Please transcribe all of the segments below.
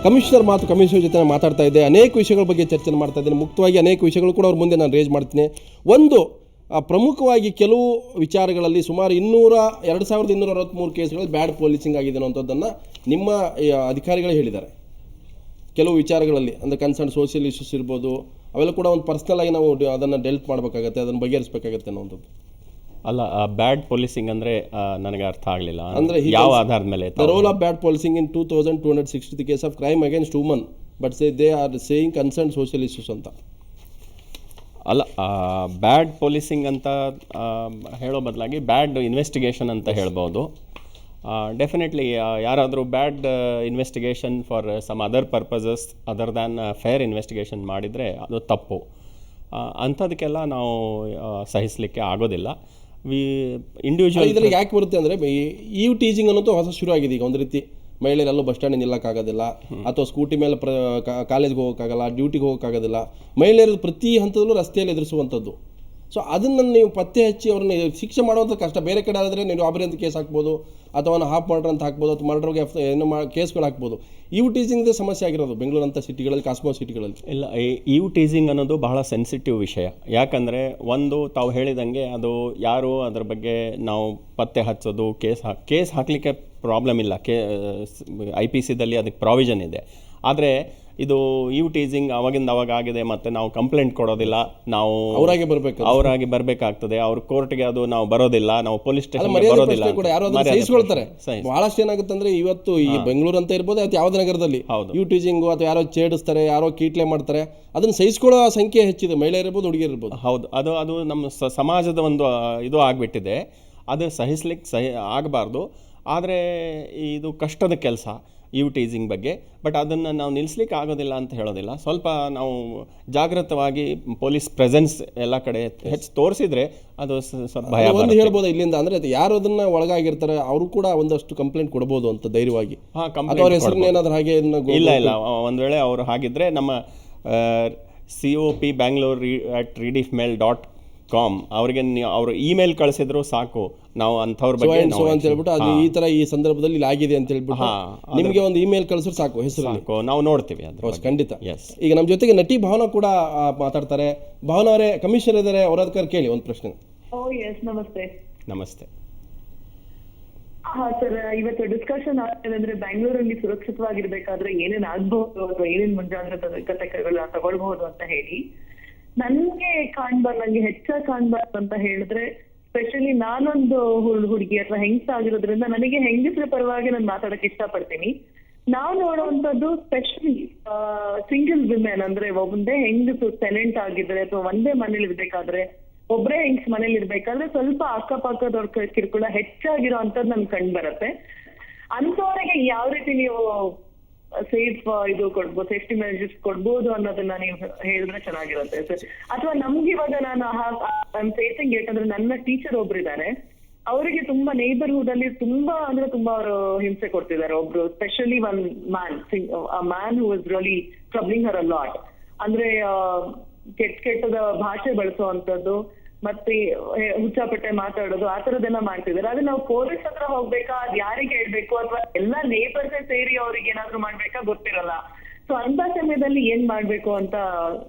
Commissioner ಜೊತೆ ಮಾತಾಡ್ತಾ ಇದ್ದೆ, ಅನೇಕ ವಿಷಯಗಳ ಬಗ್ಗೆ ಚರ್ಚೆ ಮಾಡ್ತಾ ಇದ್ದೇನೆ. ಮುಕ್ತವಾಗಿ ಅನೇಕ ವಿಷಯಗಳು ಕೂಡ ಅವ್ರ ಮುಂದೆ ನಾನು ರೇಸ್ ಮಾಡ್ತೀನಿ. ಒಂದು ಪ್ರಮುಖವಾಗಿ ಕೆಲವು ವಿಚಾರಗಳಲ್ಲಿ ಸುಮಾರು 2263 ಕೇಸ್ಗಳಲ್ಲಿ ಬ್ಯಾಡ್ ಪೊಲೀಸಿಂಗ್ ಆಗಿದೆ ಅನ್ನೋಂಥದ್ದನ್ನು ನಿಮ್ಮ ಅಧಿಕಾರಿಗಳೇ ಹೇಳಿದ್ದಾರೆ. ಕೆಲವು ವಿಚಾರಗಳಲ್ಲಿ ಅಂದರೆ ಕನ್ಸರ್ನ್ ಸೋಷಿಯಲ್ ಇಶ್ಯೂಸ್ ಇರ್ಬೋದು, ಅವೆಲ್ಲ ಕೂಡ ಒಂದು ಪರ್ಸ್ನಲ್ ಆಗಿ ನಾವು ಅದನ್ನು ಡೆಲ್ಟ್ ಮಾಡಬೇಕಾಗತ್ತೆ, ಅದನ್ನು ಬಗೆಹರಿಸಬೇಕಾಗತ್ತೆ ಅನ್ನೋಂಥದ್ದು. ಅಲ್ಲ, ಬ್ಯಾಡ್ ಪೊಲೀಸಿಂಗ್ ಅಂದರೆ ನನಗೆ ಅರ್ಥ ಆಗಲಿಲ್ಲ. ಅಂದರೆ ಯಾವ ಆಧಾರದ ಮೇಲೆ? The role of bad policing in 2260 case of crime against woman but they are saying concern social issues ಅಂತ. ಅಲ್ಲ, ಬ್ಯಾಡ್ ಪೊಲೀಸಿಂಗ್ ಅಂತ ಹೇಳೋ ಬದಲಾಗಿ ಬ್ಯಾಡ್ ಇನ್ವೆಸ್ಟಿಗೇಷನ್ ಅಂತ ಹೇಳ್ಬೋದು. ಡೆಫಿನೆಟ್ಲಿ ಯಾರಾದರೂ bad investigation for some other purposes other than fair investigation ಮಾಡಿದರೆ ಅದು ತಪ್ಪು. ಅಂಥದಕ್ಕೆಲ್ಲ ನಾವು ಸಹಿಸಲಿಕ್ಕೆ ಆಗೋದಿಲ್ಲ. ಇಂಡಿವಿಜುವಲ್ ಇದರಲ್ಲಿ ಯಾಕೆ ಬರುತ್ತೆ ಅಂದರೆ ಈವ್ ಟೀಚಿಂಗ್ ಅನ್ನೋದು ಹೊಸ ಶುರು ಆಗಿದೆ ಈಗ. ಒಂದು ರೀತಿ ಮಹಿಳೆಯರೆಲ್ಲೂ ಬಸ್ ಸ್ಟ್ಯಾಂಡ್ ನಿಲ್ಲಕ್ಕಾಗೋದಿಲ್ಲ, ಅಥವಾ ಸ್ಕೂಟಿ ಮೇಲೆ ಕಾಲೇಜ್ಗೆ ಹೋಗೋಕ್ಕಾಗಲ್ಲ, ಡ್ಯೂಟಿಗೆ ಹೋಗೋಕ್ಕಾಗೋದಿಲ್ಲ. ಮಹಿಳೆಯರು ಪ್ರತಿ ಹಂತದಲ್ಲೂ ರಸ್ತೆಯಲ್ಲಿ ಎದುರಿಸುವಂಥದ್ದು. ಸೊ ಅದನ್ನು ನೀವು ಪತ್ತೆ ಹಚ್ಚಿ ಅವ್ರನ್ನ ಶಿಕ್ಷೆ ಮಾಡುವಂಥ ಕಷ್ಟ. ಬೇರೆ ಕಡೆ ಆದರೆ ನೀವು ರಾಬರಿ ಅಂತ ಕೇಸ್ ಹಾಕ್ಬೋದು, ಅಥವಾ ಹಾಫ್ ಮರ್ಡರ್ ಅಂತ ಹಾಕ್ಬೋದು, ಅಥವಾ ಮರ್ಡರ್ಗೆ ಏನು ಕೇಸ್ಗಳು ಹಾಕ್ಬೋದು. ಈವ್ ಟೀಚಿಂಗ್ದೇ ಸಮಸ್ಯೆ ಆಗಿರೋದು ಬೆಂಗಳೂರಂಥ ಸಿಟಿಗಳಲ್ಲಿ, ಕಾಸ್ಮೋ ಸಿಟಿಗಳಲ್ಲಿ. ಇಲ್ಲ, ಈವ್ ಟೀಸಿಂಗ್ ಅನ್ನೋದು ಬಹಳ ಸೆನ್ಸಿಟಿವ್ ವಿಷಯ. ಯಾಕಂದರೆ ಒಂದು ತಾವು ಹೇಳಿದಂಗೆ ಅದು ಯಾರು ಅದರ ಬಗ್ಗೆ ನಾವು ಪತ್ತೆ ಹಚ್ಚೋದು, ಕೇಸ್ ಹಾಕಲಿಕ್ಕೆ ಪ್ರಾಬ್ಲಮ್ ಇಲ್ಲ. IPCದಲ್ಲಿ ಅದಕ್ಕೆ ಪ್ರಾವಿಷನ್ ಇದೆ. ಆದರೆ ಇದು ಈವ್ ಟೀಸಿಂಗ್ ಅವಾಗಿಂದ ಅವಾಗ ಆಗಿದೆ, ಮತ್ತು ನಾವು ಕಂಪ್ಲೇಂಟ್ ಕೊಡೋದಿಲ್ಲ, ನಾವು ಅವರಾಗಿ ಬರಬೇಕಾಗ್ತದೆ. ಅವ್ರ ಕೋರ್ಟ್ಗೆ ಅದು ನಾವು ಬರೋದಿಲ್ಲ, ನಾವು ಪೊಲೀಸ್ ಸ್ಟೇಷನ್ ಬರೋದಿಲ್ಲ. ಸಹಿಸ್ಕೊಳ್ತಾರೆ. ಬಹಳಷ್ಟು ಏನಾಗುತ್ತೆ ಅಂದರೆ ಇವತ್ತು ಈ ಬೆಂಗಳೂರು ಅಂತ ಇರ್ಬೋದು, ಅಥವಾ ಯಾವುದೇ ನಗರದಲ್ಲಿ ಈವ್ ಟೀಸಿಂಗು ಅಥವಾ ಯಾರೋ ಛೇಡಿಸ್ತಾರೆ, ಯಾರೋ ಕೀಟ್ಲೆ ಮಾಡ್ತಾರೆ, ಅದನ್ನು ಸಹಿಸ್ಕೊಳ್ಳೋ ಸಂಖ್ಯೆ ಹೆಚ್ಚಿದೆ. ಮಹಿಳೆಯರು ಇರ್ಬೋದು, ಹುಡುಗಿಯರು ಇರ್ಬೋದು. ಹೌದು, ಅದು ನಮ್ಮ ಸಮಾಜದ ಒಂದು ಇದು ಆಗಿಬಿಟ್ಟಿದೆ. ಅದು ಸಹಿಸ್ಲಿಕ್ಕೆ ಆಗಬಾರ್ದು. ಆದರೆ ಇದು ಕಷ್ಟದ ಕೆಲಸ ಈವ್ ಟೀಸಿಂಗ್ ಬಗ್ಗೆ. ಬಟ್ ಅದನ್ನು ನಾವು ನಿಲ್ಲಿಸ್ಲಿಕ್ಕೆ ಆಗೋದಿಲ್ಲ ಅಂತ ಹೇಳೋದಿಲ್ಲ. ಸ್ವಲ್ಪ ನಾವು ಜಾಗೃತವಾಗಿ ಪೊಲೀಸ್ ಪ್ರೆಸೆನ್ಸ್ ಎಲ್ಲ ಕಡೆ ಹೆಚ್ಚು ತೋರಿಸಿದ್ರೆ ಅದು ಸ್ವಲ್ಪ ಭಯ. ಒಂದು ಹೇಳ್ಬೋದು ಇಲ್ಲಿಂದ ಅಂದರೆ ಯಾರು ಅದನ್ನು ಒಳಗಾಗಿರ್ತಾರೆ ಅವರು ಕೂಡ ಒಂದಷ್ಟು ಕಂಪ್ಲೇಂಟ್ ಕೊಡ್ಬೋದು ಅಂತ ಧೈರ್ಯವಾಗಿ. ಏನಾದರೂ ಹಾಗೆ ಇಲ್ಲ, ಒಂದು ವೇಳೆ ಅವರು ಹಾಗಿದ್ರೆ ನಮ್ಮ COP Bangalore@rediffmail.com ಅವರಿಗೆ ಅವರು ಇಮೇಲ್ ಕಳಿಸಿದ್ರು ಸಾಕು. ನಾವು ಅಂಥವ್ರ ಬಗ್ಗೆ ಅಂತ ಹೇಳ್ಬಿಟ್ಟು ಅದು ಈ ಥರ ಈ ಸಂದರ್ಭದಲ್ಲಿ ಇಲ್ಲಿ ಆಗಿದೆ ಅಂತ ಹೇಳ್ಬಿಟ್ಟು ನಿಮಗೆ ಒಂದು ಇಮೇಲ್ ಕಳಿಸಿದ್ರು ಸಾಕು, ಹೆಸರು ನಾವು ನೋಡ್ತೀವಿ. ಖಂಡಿತ. ಈಗ ನಮ್ಮ ಜೊತೆಗೆ ನಟಿ ಭಾವನಾ ಕೂಡ ಮಾತಾಡ್ತಾರೆ. ಭಾವನಾ ಅವರೇ, ಕಮಿಷನರ್ ಇದ್ದಾರೆ, ಅವರ ಕೇಳಿ ಒಂದು ಪ್ರಶ್ನೆ. ನಮಸ್ತೆ. ಸರ್, ಇವತ್ತು ಡಿಸ್ಕಷನ್ ಆಗ್ತದೆ ಬ್ಯಾಂಗ್ಳೂರಲ್ಲಿ ಸುರಕ್ಷಿತವಾಗಿರ್ಬೇಕಾದ್ರೆ ಏನೇನ್ ಆಗ್ಬಹುದು ಅಥವಾ ಏನೇನ್ ಮುಂಜಾಗ್ರತೆ ತಗೊಳ್ಬಹುದು ಅಂತ ಹೇಳಿ. ನಂಗೆ ನಂಗೆ ಹೆಚ್ಚಾಗಿ ಕಾಣ್ಬಾರ್ದು ಅಂತ ಹೇಳಿದ್ರೆ, ಸ್ಪೆಷಲಿ ನಾನೊಂದು ಹುಡುಗಿ ಅಥವಾ ಹೆಂಗಸ ಆಗಿರೋದ್ರಿಂದ ನನಗೆ ಹೆಂಗಸರ ಪರವಾಗಿ ನಾನು ಮಾತಾಡಕ್ ಇಷ್ಟಪಡ್ತೀನಿ. ನಾವು ನೋಡುವಂತದ್ದು ಸ್ಪೆಷಲಿ ಸಿಂಗಲ್ ವಿಮೆನ್, ಅಂದ್ರೆ ಒಂದೇ ಹೆಂಗಸು ಟೆನೆಂಟ್ ಆಗಿದ್ರೆ ಅಥವಾ ಒಂದೇ ಮನೇಲಿ ಇರ್ಬೇಕಾದ್ರೆ, ಒಬ್ಬರೇ ಹೆಂಗ್ಸ್ ಮನೇಲಿ ಇರ್ಬೇಕಾದ್ರೆ ಸ್ವಲ್ಪ ಅಕ್ಕಪಕ್ಕದವ್ರ ಕಿರುಕುಳ ಹೆಚ್ಚಾಗಿರೋ ಅಂತದ್ ನನ್ಗೆ ಕಂಡು ಬರುತ್ತೆ. ಅಂತವರಿಗೆ ಯಾವ ರೀತಿ ನೀವು ಸೇಫ್ಟಿ ಮೆಜರ್ಸ್ ಕೊಡ್ಬೋದು ಅನ್ನೋದನ್ನ ನೀವು ಹೇಳಿದ್ರೆ ಚೆನ್ನಾಗಿರುತ್ತೆ ಸರ್. ಅಥವಾ ನಮ್ಗೆ ಇವಾಗ ನಾನು ಫೇಸಿಂಗ್ ಇಟ್ ಅಂದ್ರೆ ನನ್ನ ಟೀಚರ್ ಒಬ್ರಿದ್ದಾರೆ, ಅವರಿಗೆ ತುಂಬಾ ನೇಬರ್ಹುಡ್ ಅಲ್ಲಿ ತುಂಬಾ ಅವರು ಹಿಂಸೆ ಕೊಡ್ತಿದ್ದಾರೆ. ಒಬ್ರು specially one man who is really troubling Har a lot. ಅಂದ್ರೆ ಕೆಟ್ಟದ ಭಾಷೆ ಬಳಸುವಂತದ್ದು, ಮತ್ತೆ ಹುಚ್ಚಾಪಟ್ಟೆ ಮಾತಾಡೋದು, ಆ ತರದೆಲ್ಲ ಮಾಡ್ತಿದ್ದಾರೆ. ಅದು ನಾವು ಪೊಲೀಸ್ ಹತ್ರ ಹೋಗ್ಬೇಕಾ, ಅದ್ ಯಾರಿಗೆ ಹೇಳ್ಬೇಕು, ಅಥವಾ ಎಲ್ಲಾ ನೇಬರ್ಸೇ ಸೇರಿ ಅವ್ರಿಗೆ ಏನಾದ್ರು ಮಾಡ್ಬೇಕಾ ಗೊತ್ತಿರಲ್ಲ. ಸೊ ಅಂತ ಸಮಯದಲ್ಲಿ ಏನ್ ಮಾಡ್ಬೇಕು ಅಂತ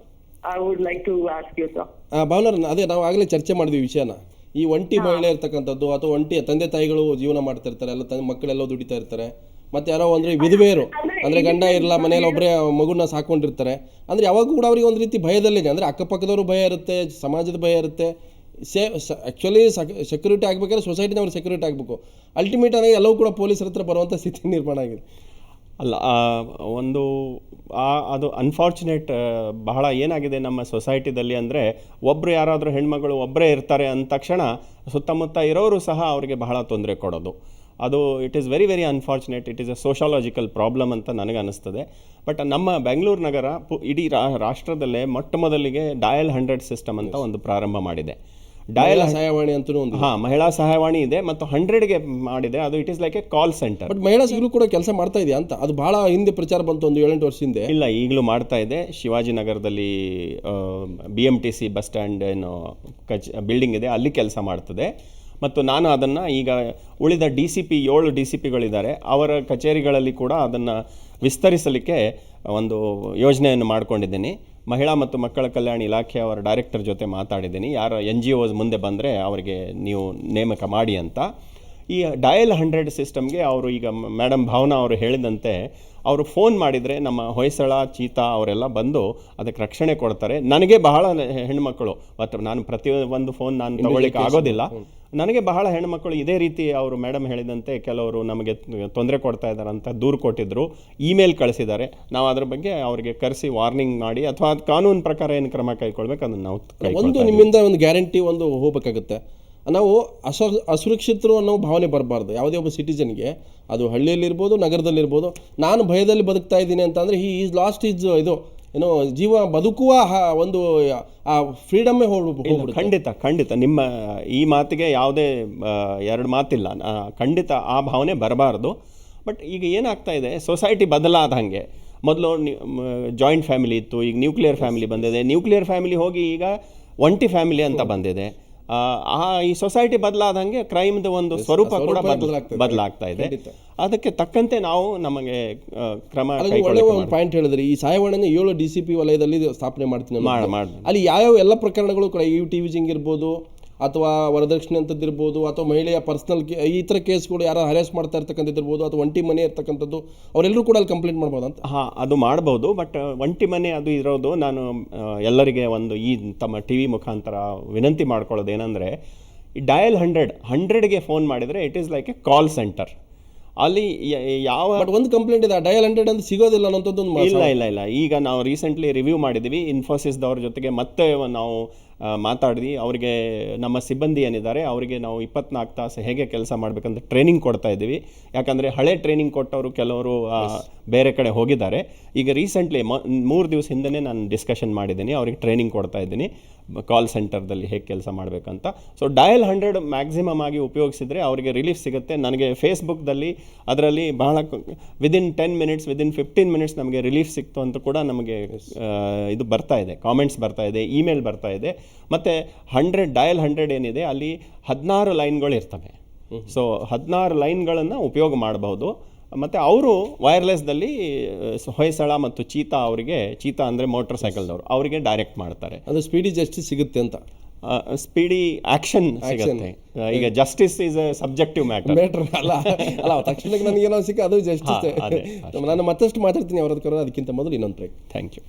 I would like to ask you sir. Bhavana, ಅದೇ ನಾವು ಆಗಲೇ ಚರ್ಚೆ ಮಾಡಿದ್ವಿ ವಿಷಯನ. ಈ ಒಂಟಿ ಮಹಿಳೆ ಇರ್ತಕ್ಕಂಥದ್ದು, ಅಥವಾ ಒಂಟಿ ತಂದೆ ತಾಯಿಗಳು ಜೀವನ ಮಾಡ್ತಾ ಇರ್ತಾರೆ, ಎಲ್ಲ ಮಕ್ಕಳೆಲ್ಲ ದುಡಿತಾ ಇರ್ತಾರೆ, ಮತ್ತೆ ಯಾರೋ ಅಂದ್ರೆ ವಿಧವೆಯರು ಅಂದ್ರೆ ಗಂಡ ಇರಲ್ಲ, ಮನೇಲಿ ಒಬ್ಬರೇ ಮಗುನ ಸಾಕೊಂಡಿರ್ತಾರೆ. ಅಂದ್ರೆ ಯಾವಾಗ ಕೂಡ ಅವ್ರಿಗೆ ಒಂದು ರೀತಿ ಭಯದಲ್ಲಿದೆ. ಅಂದ್ರೆ ಅಕ್ಕಪಕ್ಕದವರು ಭಯ ಇರುತ್ತೆ, ಸಮಾಜದ ಭಯ ಇರುತ್ತೆ. ಆ್ಯಕ್ಚುಲಿ ಸೆಕ್ಯೂರಿಟಿ ಆಗಬೇಕಾದ್ರೆ ಸೊಸೈಟಿನವ್ರು ಸೆಕ್ಯೂರಿಟಿ ಆಗಬೇಕು. ಅಲ್ಟಿಮೇಟ್ ಆಗಿ ಎಲ್ಲವೂ ಕೂಡ ಪೊಲೀಸರ ಹತ್ರ ಬರುವಂಥ ಸ್ಥಿತಿ ನಿರ್ಮಾಣ ಆಗಿದೆ. ಅಲ್ಲ, ಅದು ಅನ್ಫಾರ್ಚುನೇಟ್. ಬಹಳ ಏನಾಗಿದೆ ನಮ್ಮ ಸೊಸೈಟಿದಲ್ಲಿ ಅಂದರೆ, ಒಬ್ಬರು ಯಾರಾದರೂ ಹೆಣ್ಮಗಳು ಒಬ್ಬರೇ ಇರ್ತಾರೆ ಅಂದ ತಕ್ಷಣ ಸುತ್ತಮುತ್ತ ಇರೋರು ಸಹ ಅವರಿಗೆ ಬಹಳ ತೊಂದರೆ ಕೊಡೋದು. ಅದು it is very very unfortunate. It is a sociological problem ಅಂತ ನನಗೆ ಅನ್ನಿಸ್ತದೆ. ಬಟ್ ನಮ್ಮ ಬೆಂಗಳೂರು ನಗರ ಇಡೀ ರಾಷ್ಟ್ರದಲ್ಲೇ ಮೊಟ್ಟ ಮೊದಲಿಗೆ ಡಯಲ್ 100 ಸಿಸ್ಟಮ್ ಅಂತ ಒಂದು ಪ್ರಾರಂಭ ಮಾಡಿದೆ. ಡಯಲ್ ಸಹಾಯವಾಣಿ ಅಂತೂ ಮಹಿಳಾ ಸಹಾಯವಾಣಿ ಇದೆ, ಮತ್ತು 100ಗೆ ಮಾಡಿದೆ. ಅದು it is like A call centre. But ಮಹಿಳಾ ಈಗಲೂ ಕೂಡ ಕೆಲಸ ಮಾಡ್ತಾ ಇದೆಯಾ ಅಂತ? ಅದು ಬಹಳ ಹಿಂದೆ ಪ್ರಚಾರ ಬಂತು, ಒಂದು 7-8 ವರ್ಷ ಹಿಂದೆ. ಇಲ್ಲ, ಈಗಲೂ ಮಾಡ್ತಾ ಇದೆ. ಶಿವಾಜಿನಗರದಲ್ಲಿ BMTC ಬಸ್ ಸ್ಟ್ಯಾಂಡ್ ಬಿಲ್ಡಿಂಗ್ ಇದೆ, ಅಲ್ಲಿ ಕೆಲಸ ಮಾಡ್ತದೆ. ಮತ್ತು ನಾನು ಅದನ್ನು ಈಗ ಉಳಿದ DCP 7 DCPಗಳಿದ್ದಾರೆ ಅವರ ಕಚೇರಿಗಳಲ್ಲಿ ಕೂಡ ಅದನ್ನು ವಿಸ್ತರಿಸಲಿಕ್ಕೆ ಒಂದು ಯೋಜನೆಯನ್ನು ಮಾಡಿಕೊಂಡಿದ್ದೀನಿ. ಮಹಿಳಾ ಮತ್ತು ಮಕ್ಕಳ ಕಲ್ಯಾಣ ಇಲಾಖೆಯವರ ಡೈರೆಕ್ಟರ್ ಜೊತೆ ಮಾತಾಡಿದ್ದೀನಿ, ಯಾರು NGOs ಮುಂದೆ ಬಂದರೆ ಅವರಿಗೆ ನೀವು ನೇಮಕ ಮಾಡಿ ಅಂತ. ಈ ಡಯಲ್ 100 ಸಿಸ್ಟಮ್ಗೆ ಅವರು ಈಗ ಮೇಡಮ್ ಭಾವನಾ ಅವರು ಹೇಳಿದಂತೆ ಅವರು ಫೋನ್ ಮಾಡಿದರೆ ನಮ್ಮ ಹೊಯ್ಸಳ, ಚೀತಾ ಅವರೆಲ್ಲ ಬಂದು ಅದಕ್ಕೆ ರಕ್ಷಣೆ ಕೊಡ್ತಾರೆ. ನನಗೆ ಬಹಳ ಹೆಣ್ಮಕ್ಕಳು, ಮತ್ತು ನಾನು ಪ್ರತಿಯೊಂದು ಫೋನ್ ನಾನು ತಗೊಳ್ಳಿಕ್ಕೆ ಆಗೋದಿಲ್ಲ, ನನಗೆ ಬಹಳ ಹೆಣ್ಮಕ್ಕಳು ಇದೇ ರೀತಿ ಅವರು ಮೇಡಮ್ ಹೇಳಿದಂತೆ ಕೆಲವರು ನಮಗೆ ತೊಂದರೆ ಕೊಡ್ತಾ ಇದ್ದಾರೆ ಅಂತ ದೂರು ಕೊಟ್ಟಿದ್ದರು, ಇಮೇಲ್ ಕಳಿಸಿದ್ದಾರೆ. ನಾವು ಅದ್ರ ಬಗ್ಗೆ ಅವರಿಗೆ ಕರೆಸಿ ವಾರ್ನಿಂಗ್ ಮಾಡಿ ಅಥವಾ ಕಾನೂನು ಪ್ರಕಾರ ಏನು ಕ್ರಮ ಕೈಗೊಳ್ಬೇಕು ಅದನ್ನು ನಾವು ಒಂದು ನಿಮ್ಮಿಂದ ಒಂದು ಗ್ಯಾರಂಟಿ ಒಂದು ಹೋಗ್ಬೇಕಾಗುತ್ತೆ. ನಾವು ಅಸುರಕ್ಷಿತರು ಅನ್ನೋ ಭಾವನೆ ಬರಬಾರ್ದು ಯಾವುದೇ ಒಬ್ಬ ಸಿಟಿಜನ್ಗೆ, ಅದು ಹಳ್ಳಿಯಲ್ಲಿರ್ಬೋದು ನಗರದಲ್ಲಿರ್ಬೋದು. ನಾನು ಭಯದಲ್ಲಿ ಬದುಕ್ತಾ ಇದ್ದೀನಿ ಅಂತಂದರೆ ಈಸ್ ಲಾಸ್ಟ್ ಈಸ್ ಇದು ಏನೋ ಜೀವ ಬದುಕುವ ಒಂದು ಆ ಫ್ರೀಡಮ್ಮೇ ಹೋಗ್ಬಿಡುತ್ತೆ. ಖಂಡಿತ ನಿಮ್ಮ ಈ ಮಾತಿಗೆ ಯಾವುದೇ ಎರಡು ಮಾತಿಲ್ಲ, ಖಂಡಿತ ಆ ಭಾವನೆ ಬರಬಾರ್ದು. ಬಟ್ ಈಗ ಏನಾಗ್ತಾ ಇದೆ, ಸೊಸೈಟಿ ಬದಲಾದ ಹಾಗೆ ಮೊದಲು ಜಾಯಿಂಟ್ ಫ್ಯಾಮಿಲಿ ಇತ್ತು, ಈಗ ನ್ಯೂಕ್ಲಿಯರ್ ಫ್ಯಾಮಿಲಿ ಬಂದಿದೆ, ನ್ಯೂಕ್ಲಿಯರ್ ಫ್ಯಾಮಿಲಿ ಹೋಗಿ ಈಗ ಒಂಟಿ ಫ್ಯಾಮಿಲಿ ಅಂತ ಬಂದಿದೆ. ಈ ಸೊಸೈಟಿ ಬದಲಾದಂಗೆ ಕ್ರೈಮ್ದು ಒಂದು ಸ್ವರೂಪ ಕೂಡ ಬದಲಾಗ್ತಾ ಇದೆ. ಅದಕ್ಕೆ ತಕ್ಕಂತೆ ನಾವು ನಮಗೆ ಕ್ರಮ ಒಂದು ಪಾಯಿಂಟ್ ಹೇಳಿದ್ರಿ, ಈ ಸಹಾಯವಾಣಿನ 7 DCP ವಲಯದಲ್ಲಿ ಸ್ಥಾಪನೆ ಮಾಡ್ತೀನಿ ಅಲ್ಲಿ ಯಾವ್ಯಾವ ಎಲ್ಲ ಪ್ರಕರಣಗಳು ಕೂಡ ಟೀಸಿಂಗ್ ಇರ್ಬೋದು ಅಥವಾ ವರದಕ್ಷಿಣೆ ಅಂತದ್ದಿರ್ಬೋದು ಅಥವಾ ಮಹಿಳೆಯ ಪರ್ಸನಲ್ ಈ ಥರ ಕೇಸ್ಗಳು ಯಾರು ಹರೇಸ್ ಮಾಡ್ತಾ ಇರ್ತಕ್ಕಂಥದ್ದಿರ್ಬೋದು ಅಥವಾ ಒಂಟಿ ಮನೆ ಇರ್ತಕ್ಕಂಥದ್ದು ಅವರೆಲ್ಲರೂ ಕೂಡ ಅಲ್ಲಿ ಕಂಪ್ಲೇಂಟ್ ಮಾಡ್ಬೋದು ಅಂತ. ಅದು ಮಾಡ್ಬೋದು. ಬಟ್ ಒಂಟಿ ಮನೆ ಅದು ಇರೋದು ನಾನು ಎಲ್ಲರಿಗೆ ಒಂದು ಈ ತಮ್ಮ TV ಮುಖಾಂತರ ವಿನಂತಿ ಮಾಡ್ಕೊಳ್ಳೋದು ಏನಂದರೆ, ಈ ಡಯಲ್ 100ಗೆ ಫೋನ್ ಮಾಡಿದರೆ it is like A call centre. ಅಲ್ಲಿ ಯಾವ ಒಂದು ಕಂಪ್ಲೇಂಟ್ ಇದೆ, ಡಯಲ್ 100 ಅಂತ ಸಿಗೋದಿಲ್ಲ ಅನ್ನೋಂಥದ್ದು ಇಲ್ಲ. ಈಗ ನಾವು ರೀಸೆಂಟ್ಲಿ ರಿವ್ಯೂ ಮಾಡಿದ್ದೀವಿ ಇನ್ಫೋಸಿಸ್ದವ್ರ ಜೊತೆಗೆ, ಮತ್ತೆ ನಾವು ಮಾತಾಡಿದ್ವಿ. ಅವರಿಗೆ ನಮ್ಮ ಸಿಬ್ಬಂದಿ ಏನಿದ್ದಾರೆ ಅವರಿಗೆ ನಾವು 24 ತಾಸು ಹೇಗೆ ಕೆಲಸ ಮಾಡಬೇಕಂತ ಟ್ರೈನಿಂಗ್ ಕೊಡ್ತಾ ಇದ್ದೀವಿ. ಯಾಕಂದರೆ ಹಳೆ ಟ್ರೈನಿಂಗ್ ಕೊಟ್ಟವರು ಕೆಲವರು ಬೇರೆ ಕಡೆ ಹೋಗಿದ್ದಾರೆ. ಈಗ ರೀಸೆಂಟ್ಲಿ 3 ದಿವಸ ಹಿಂದೆ ನಾನು ಡಿಸ್ಕಷನ್ ಮಾಡಿದ್ದೀನಿ, ಅವ್ರಿಗೆ ಟ್ರೈನಿಂಗ್ ಕೊಡ್ತಾ ಇದ್ದೀನಿ ಕಾಲ್ ಸೆಂಟರ್ದಲ್ಲಿ ಹೇಗೆ ಕೆಲಸ ಮಾಡಬೇಕಂತ. ಸೊ ಡಯಲ್ 100 ಮ್ಯಾಕ್ಸಿಮಮ್ ಆಗಿ ಉಪಯೋಗಿಸಿದರೆ ಅವರಿಗೆ ರಿಲೀಫ್ ಸಿಗುತ್ತೆ. ನನಗೆ ಫೇಸ್ಬುಕ್ದಲ್ಲಿ ಅದರಲ್ಲಿ ಬಹಳ ವಿದಿನ್ 10 ಮಿನಿಟ್ಸ್ ವಿದಿನ್ 15 ಮಿನಿಟ್ಸ್ ನಮಗೆ ರಿಲೀಫ್ ಸಿಕ್ತು ಅಂತ ಕೂಡ ನಮಗೆ ಇದು ಬರ್ತಾ ಇದೆ, ಕಾಮೆಂಟ್ಸ್ ಬರ್ತಾ ಇದೆ, ಇಮೇಲ್ ಬರ್ತಾ ಇದೆ. ಮತ್ತು ಡಯಲ್ 100 ಏನಿದೆ ಅಲ್ಲಿ 16 ಲೈನ್ಗಳು ಇರ್ತವೆ. ಸೊ 16 ಲೈನ್ಗಳನ್ನು ಉಪಯೋಗ ಮಾಡಬಹುದು. ಮತ್ತು ಅವರು ವೈರ್ಲೆಸ್ದಲ್ಲಿ ಹೊಯ್ಸಳ ಮತ್ತು ಚೀತಾ ಅವರಿಗೆ, ಚೀತಾ ಅಂದರೆ ಮೋಟರ್ ಸೈಕಲ್ದವರು, ಅವರಿಗೆ ಡೈರೆಕ್ಟ್ ಮಾಡ್ತಾರೆ. ಅದು ಸ್ಪೀಡಿ ಜಸ್ಟಿಸ್ ಸಿಗುತ್ತೆ ಅಂತ, ಸ್ಪೀಡಿ ಆ್ಯಕ್ಷನ್ ಸಿಗುತ್ತೆ. ಈಗ justice is A subjective matter ಅಲ್ಲ ತಕ್ಷಣಕ್ಕೆ ನನಗೇನೋ ಸಿಕ್ಕ ಅದು ಜಸ್ಟಿಸ್. ನಾನು ಮತ್ತಷ್ಟು ಮಾತಾಡ್ತೀನಿ ಅವರ ಅದಕ್ಕಿಂತ ಮೊದಲು ಇನ್ನೊಂದು ಬ್ರೇಕ್. Thank you.